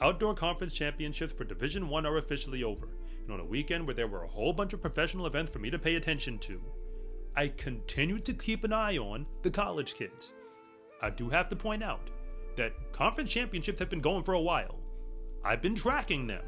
outdoor conference championships for Division I are officially over, and on a weekend where there were a whole bunch of professional events for me to pay attention to, I continue to keep an eye on the college kids. I do have to point out that conference championships have been going for a while. I've been tracking them.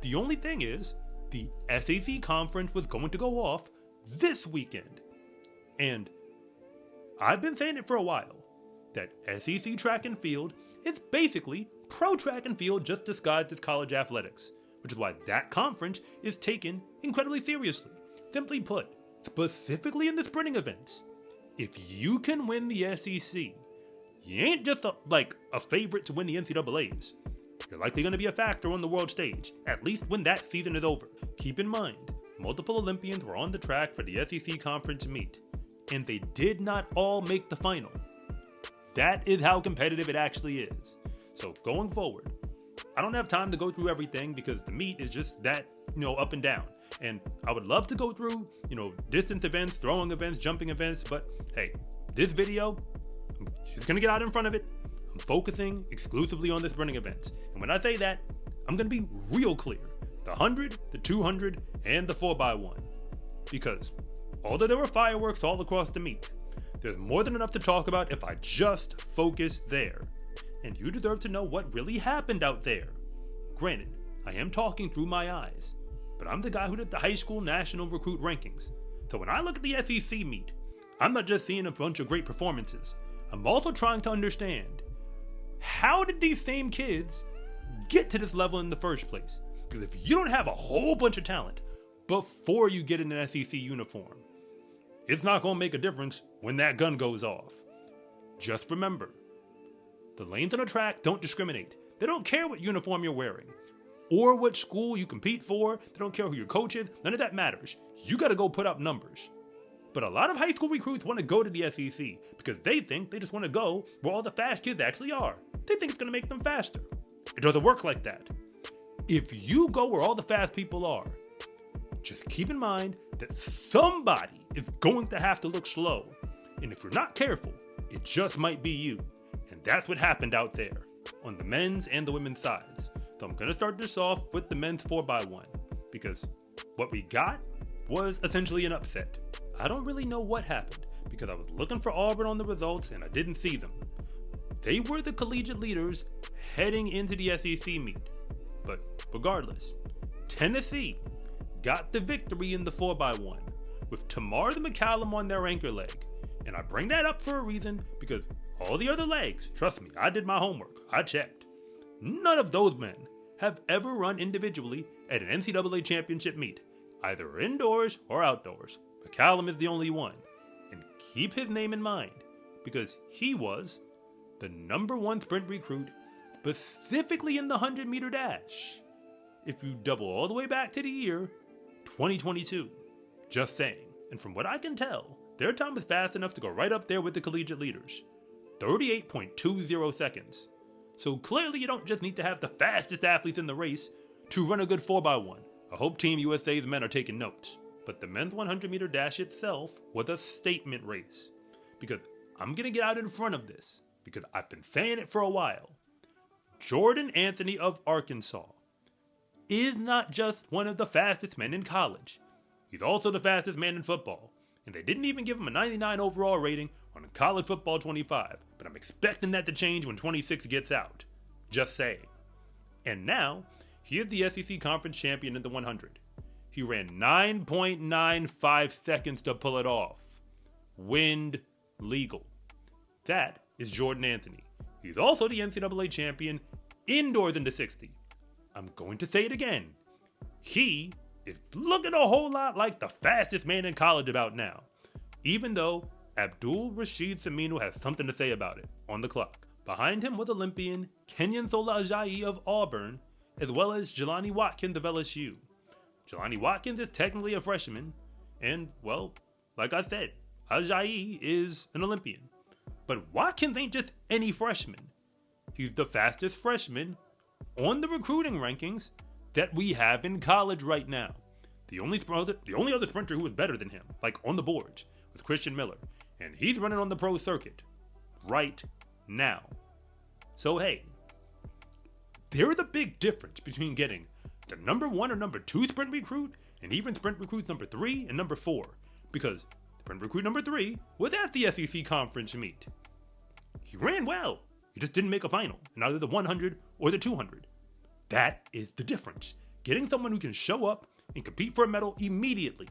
The only thing is, the SEC conference was going to go off this weekend. And I've been saying it for a while, that SEC track and field is basically pro track and field just disguised as college athletics, which is why that conference is taken incredibly seriously. Simply put, specifically in the sprinting events, if you can win the SEC, you ain't just a favorite to win the NCAAs. You're likely going to be a factor on the world stage, at least when that season is over. Keep in mind, multiple Olympians were on the track for the SEC conference meet, and they did not all make the final. That is how competitive it actually is. So going forward, I don't have time to go through everything because the meet is just that, up and down. And I would love to go through, distance events, throwing events, jumping events, but hey, this video, I'm just going to get out in front of it. I'm focusing exclusively on the sprinting events. And when I say that, I'm going to be real clear. The 100, the 200, and the 4x1. Because although there were fireworks all across the meet, there's more than enough to talk about if I just focus there. And you deserve to know what really happened out there. Granted, I am talking through my eyes, but I'm the guy who did the high school national recruit rankings. So when I look at the SEC meet, I'm not just seeing a bunch of great performances. I'm also trying to understand, how did these same kids get to this level in the first place? Because if you don't have a whole bunch of talent before you get in an SEC uniform, it's not going to make a difference when that gun goes off. Just remember, the lanes on a track don't discriminate. They don't care what uniform you're wearing or what school you compete for. They don't care who your coach is. None of that matters. You got to go put up numbers. But a lot of high school recruits want to go to the SEC because they think they just want to go where all the fast kids actually are. They think it's going to make them faster. It doesn't work like that. If you go where all the fast people are, just keep in mind that somebody is going to have to look slow. And if you're not careful, it just might be you. And that's what happened out there on the men's and the women's sides. So I'm going to start this off with the men's 4x1 because what we got was essentially an upset. I don't really know what happened because I was looking for Auburn on the results and I didn't see them. They were the collegiate leaders heading into the SEC meet. But regardless, Tennessee got the victory in the 4x1 with Tamar the McCallum on their anchor leg. And I bring that up for a reason because all the other legs, trust me, I did my homework, I checked. None of those men have ever run individually at an NCAA championship meet, either indoors or outdoors. McCallum is the only one. And keep his name in mind because he was the #1 sprint recruit specifically in the 100-meter dash. If you double all the way back to the year 2022, just saying. And from what I can tell, their time is fast enough to go right up there with the collegiate leaders. 38.20 seconds. So clearly you don't just need to have the fastest athletes in the race to run a good 4x1. I hope Team USA's men are taking notes. But the men's 100-meter dash itself was a statement race. Because I'm going to get out in front of this, because I've been saying it for a while. Jordan Anthony of Arkansas is not just one of the fastest men in college. He's also the fastest man in football. And they didn't even give him a 99 overall rating on College Football 25. But I'm expecting that to change when 26 gets out. Just saying. And now, he is the SEC Conference champion in the 100. He ran 9.95 seconds to pull it off. Wind legal. That is Jordan Anthony. He's also the NCAA champion indoors in the 60. I'm going to say it again. He is looking a whole lot like the fastest man in college about now. Even though Abdul Rashid Saminu has something to say about it on the clock. Behind him was Olympian Kenyon Sola Ajayi of Auburn, as well as Jelani Watkins of LSU. Jelani Watkins is technically a freshman, and, well, like I said, Ajayi is an Olympian. But Watkins ain't just any freshman. He's the fastest freshman on the recruiting rankings that we have in college right now. The only other sprinter who was better than him, like on the boards, was Christian Miller. And he's running on the pro circuit right now. So hey, There's a big difference between getting the number 1 or number 2 sprint recruit and even sprint recruits number 3 and number 4, because sprint recruit number 3 was at the SEC conference meet. He ran well, he just didn't make a final in either the 100 or the 200. That is the difference. Getting someone who can show up and compete for a medal immediately,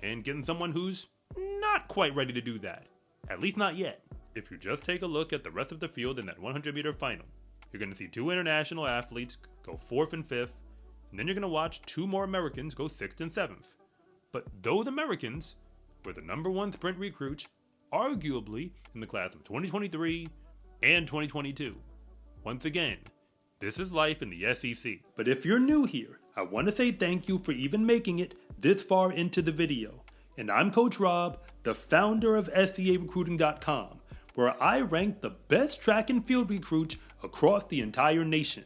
and getting someone who's not quite ready to do that, at least not yet. If you just take a look at the rest of the field in that 100-meter final, you're going to see 2 international athletes go 4th and 5th, and then you're going to watch 2 more Americans go 6th and 7th. But those Americans were the number 1 sprint recruits, arguably in the class of 2023 and 2022. Once again, this is life in the SEC. But if you're new here, I want to say thank you for even making it this far into the video. And I'm Coach Rob, the founder of SEArecruiting.com, where I rank the best track and field recruits across the entire nation.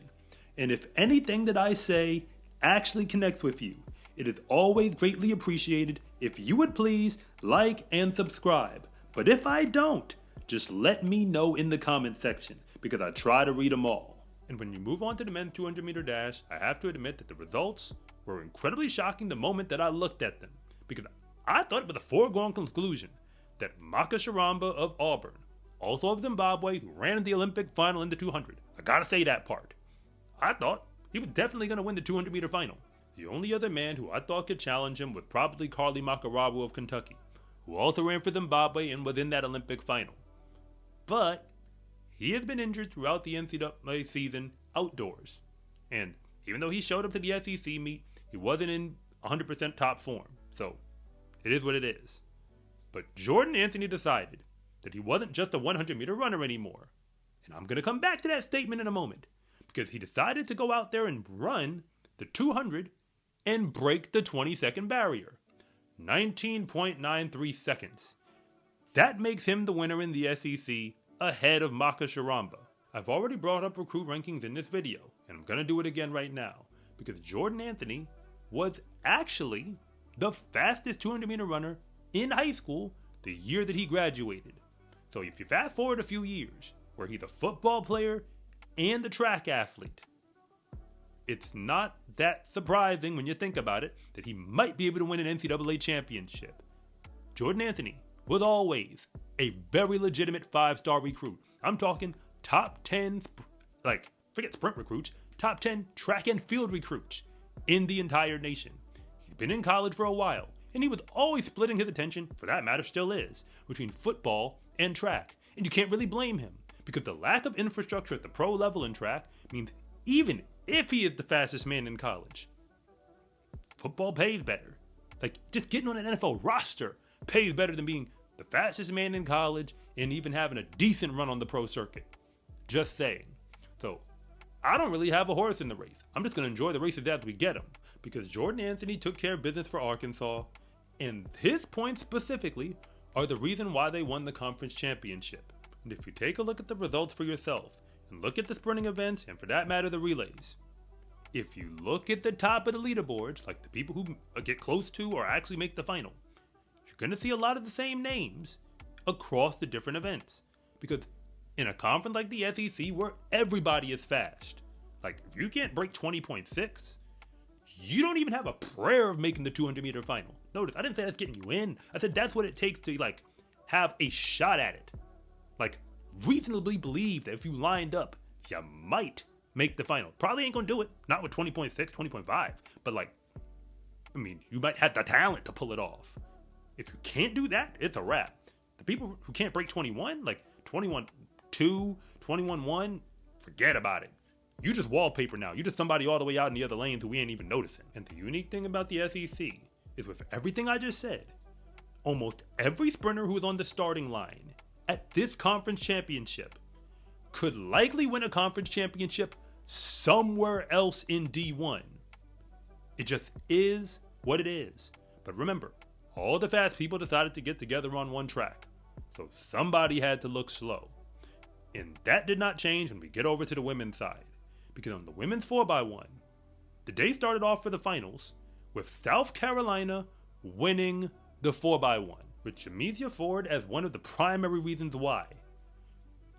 And if anything that I say actually connects with you, it is always greatly appreciated if you would please like and subscribe. But if I don't, just let me know in the comment section, because I try to read them all. And when you move on to the men's 200-meter dash, I have to admit that the results were incredibly shocking the moment that I looked at them, because I thought it was a foregone conclusion that Maka Sharamba of Auburn, also of Zimbabwe, who ran in the Olympic final in the 200, I gotta say that part, I thought he was definitely going to win the 200-meter final. The only other man who I thought could challenge him was probably Carly Makarabu of Kentucky, who also ran for Zimbabwe and was in that Olympic final. But he has been injured throughout the NCAA season outdoors. And even though he showed up to the SEC meet, he wasn't in 100% top form. So it is what it is. But Jordan Anthony decided that he wasn't just a 100-meter runner anymore. And I'm going to come back to that statement in a moment, because he decided to go out there and run the 200 and break the 20-second barrier. 19.93 seconds. That makes him the winner in the SEC, ahead of Maka Sharamba. I've already brought up recruit rankings in this video, and I'm going to do it again right now, because Jordan Anthony was actually the fastest 200-meter runner in high school the year that he graduated. So if you fast forward a few years, where he's a football player and a track athlete, it's not that surprising when you think about it that he might be able to win an NCAA championship. Jordan Anthony was always a very legitimate 5-star recruit. I'm talking top 10, forget sprint recruits, top 10 track and field recruits in the entire nation. He's been in college for a while, and he was always splitting his attention, for that matter still is, between football and track. And you can't really blame him, because the lack of infrastructure at the pro level in track means even if he is the fastest man in college, football pays better. Just getting on an NFL roster pays better than being the fastest man in college and even having a decent run on the pro circuit. Just saying. So, I don't really have a horse in the race. I'm just going to enjoy the races as we get them, because Jordan Anthony took care of business for Arkansas, and his points specifically are the reason why they won the conference championship. And if you take a look at the results for yourself, and look at the sprinting events, and for that matter the relays, if you look at the top of the leaderboards, like the people who get close to or actually make the final, you're going to see a lot of the same names across the different events. Because in a conference like the SEC, where everybody is fast, if you can't break 20.6, you don't even have a prayer of making the 200-meter final. Notice, I didn't say that's getting you in. I said that's what it takes to have a shot at it. Reasonably believe that if you lined up, you might make the final. Probably ain't gonna do it. Not with 20.6, 20.5. But you might have the talent to pull it off. If you can't do that, it's a wrap. The people who can't break 21, 21.2, 21.1, forget about it. You just wallpaper now. You just somebody all the way out in the other lanes who we ain't even noticing. And the unique thing about the SEC is, with everything I just said, almost every sprinter who is on the starting line at this conference championship could likely win a conference championship somewhere else in D1. It just is what it is. But remember, all the fast people decided to get together on one track, so somebody had to look slow. And that did not change when we get over to the women's side, because on the women's 4x1, the day started off for the finals with South Carolina winning the 4x1, with Jameesia Ford as one of the primary reasons why.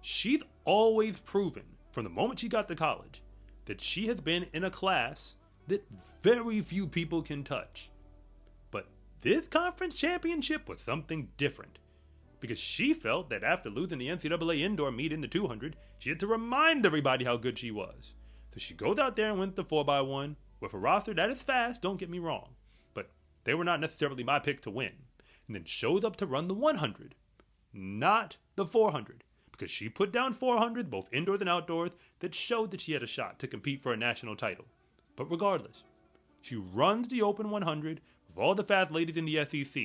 She's always proven, from the moment she got to college, that she has been in a class that very few people can touch. But this conference championship was something different, because she felt that after losing the NCAA indoor meet in the 200, she had to remind everybody how good she was. So she goes out there and wins the 4x1 with a roster that is fast, don't get me wrong, but they were not necessarily my pick to win. And then shows up to run the 100, not the 400, because she put down 400 both indoors and outdoors that showed that she had a shot to compete for a national title. But regardless, she runs the open 100 with all the fast ladies in the SEC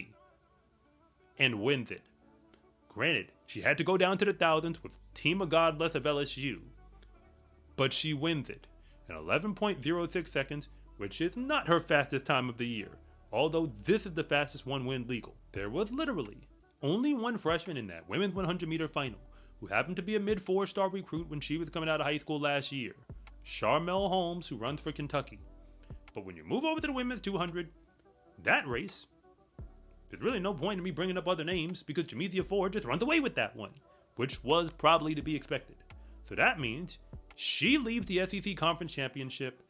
and wins it. Granted, she had to go down to the thousands with Team of God Bless of LSU, but she wins it in 11.06 seconds, which is not her fastest time of the year, although this is the fastest one win legal. There was literally only one freshman in that women's 100-meter final who happened to be a mid-4-star recruit when she was coming out of high school last year, Charmel Holmes, who runs for Kentucky. But when you move over to the women's 200, that race, there's really no point in me bringing up other names because Jameesia Ford just runs away with that one, which was probably to be expected. So that means she leaves the SEC Conference Championship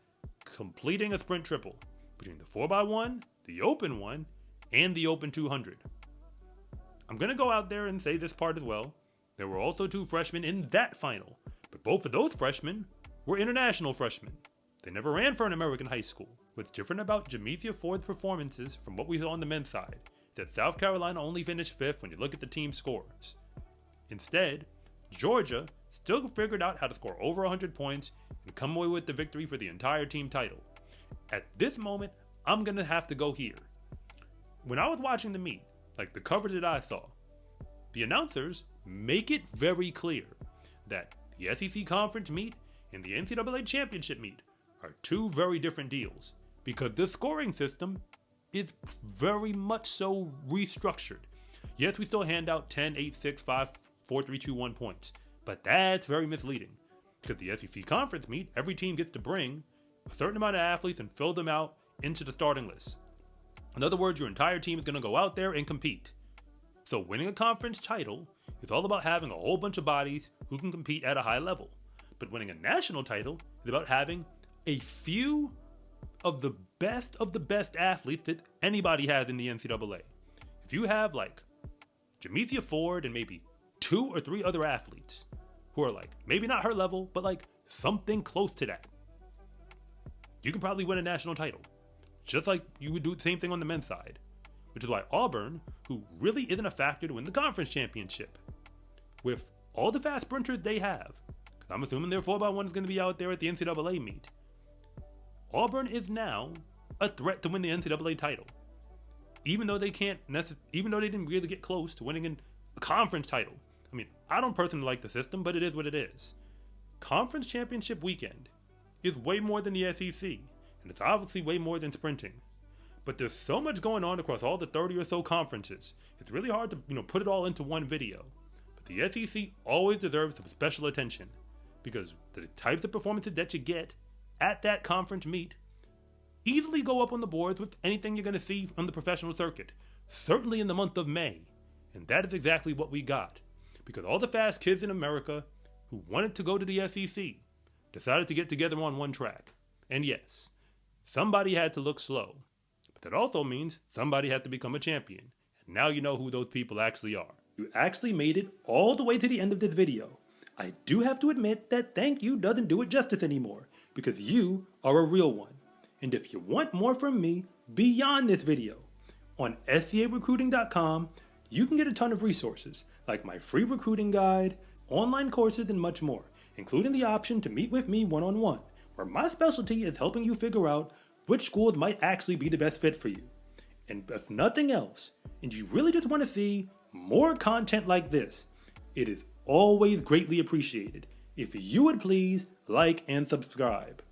completing a sprint triple between the 4x1, the open 1, and the open 200. I'm going to go out there and say this part as well. There were also 2 freshmen in that final, but both of those freshmen were international freshmen. They never ran for an American high school. What's different about Jameesia Ford's performances from what we saw on the men's side is that South Carolina only finished 5th when you look at the team scores. Instead, Georgia still figured out how to score over 100 points and come away with the victory for the entire team title. At this moment, I'm going to have to go here. When I was watching the meet, like the coverage that I saw, the announcers make it very clear that the SEC Conference meet and the NCAA Championship meet are 2 very different deals because the scoring system is very much so restructured. Yes, we still hand out 10, 8, 6, 5, 4, 3, 2, 1 points, but that's very misleading because the SEC Conference meet, every team gets to bring a certain amount of athletes and fill them out into the starting list. In other words, your entire team is going to go out there and compete. So winning a conference title is all about having a whole bunch of bodies who can compete at a high level. But winning a national title is about having a few of the best athletes that anybody has in the NCAA. If you have like Jameesia Ford and maybe 2 or 3 other athletes who are like, maybe not her level, but like something close to that, you can probably win a national title. Just like you would do the same thing on the men's side. Which is why Auburn, who really isn't a factor to win the conference championship, with all the fast sprinters they have, because I'm assuming their 4x1 is going to be out there at the NCAA meet, Auburn is now a threat to win the NCAA title. Even though they didn't really get close to winning a conference title. I mean, I don't personally like the system, but it is what it is. Conference championship weekend is way more than the SEC, and it's obviously way more than sprinting. But there's so much going on across all the 30 or so conferences, it's really hard to put it all into one video. But the SEC always deserves some special attention, because the types of performances that you get at that conference meet easily go up on the boards with anything you're going to see on the professional circuit, certainly in the month of May. And that is exactly what we got, because all the fast kids in America who wanted to go to the SEC decided to get together on one track. And yes, somebody had to look slow. That also means somebody had to become a champion. And now you know who those people actually are. You actually made it all the way to the end of this video. I do have to admit that thank you doesn't do it justice anymore, because you are a real one. And if you want more from me beyond this video, on SCArecruiting.com, you can get a ton of resources, like my free recruiting guide, online courses, and much more, including the option to meet with me one-on-one, where my specialty is helping you figure out which schools might actually be the best fit for you. And if nothing else, and you really just want to see more content like this, it is always greatly appreciated if you would please like and subscribe.